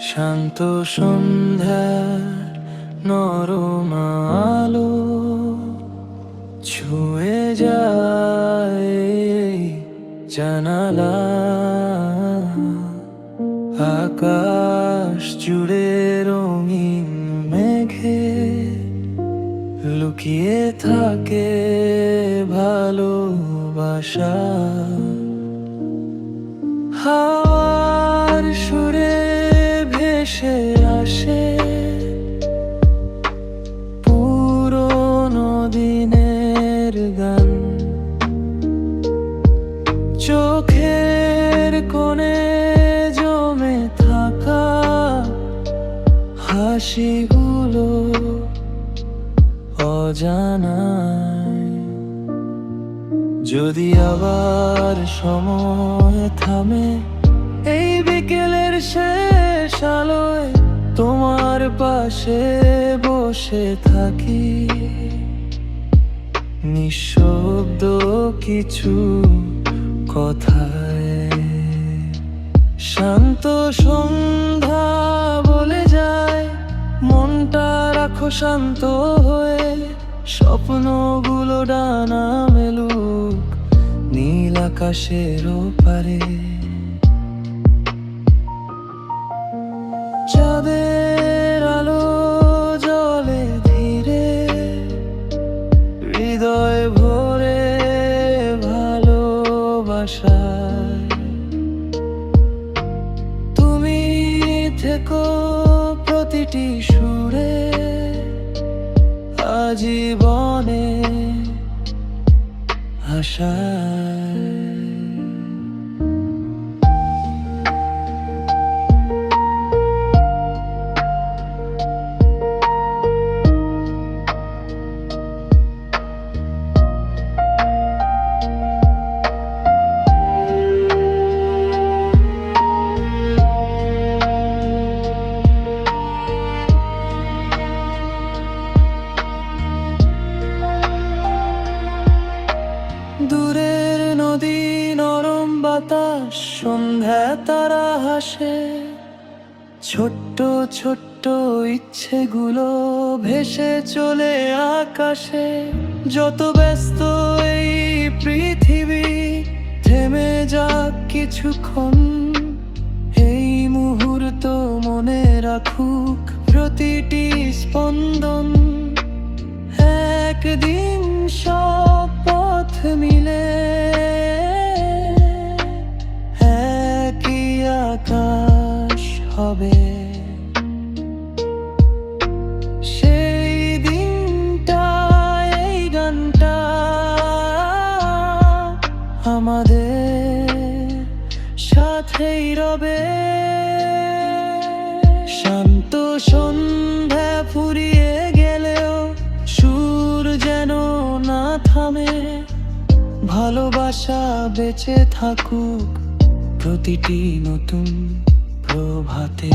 শান্ত সন্ধ্যার নরম আলো ছুঁয়ে যায় জানালা। আকাশ জুড়ে রঙিন মেঘে লুকিয়ে থাকে ভালোবাসা। হাওয়ার সুরে ভেসে আসে পুরোনো দিনের গান। চোখের কোণে জমে থাকা হাসিগুলো অজানায়। যদি আবার সময় থামে এই বিকেলের শেষ আলোয়, তোমার পাশে বসে থাকি নিঃশব্দ কিছু কথায়। শান্ত সন্ধ্যা বলে যায় মনটা রাখো শান্ত হয়ে, স্বপ্নগুলো ডানা মেলুক নীল আকাশের ওপারে। চাঁদের আলো জলে ধীরে হৃদয় ভরে ভালোবাসায়। তুমি থেকো প্রতিটি সুরে আজীবনে আশায়। দূরের নদী নরম বাতাস সন্ধ্যা তারা হাসে, ছোট্ট ছোট্ট ইচ্ছেগুলো ভেসে চলে আকাশে। যত ব্যস্ত এই পৃথিবী থেমে যাক কিছুক্ষণ, এই মুহূর্ত মনে রাখুক প্রতিটি স্পন্দন। একদিন সব পথ মিলে একই আকাশ হবে। সেই দিনটা এই গানটা আমাদের সাথেই রবে। শান্ত সন্ধ্যা ফুরিয়ে গেলেও সুর যেন না থামে, ভালোবাসা বেঁচে থাকুক প্রতিটি নতুন প্রভাতে।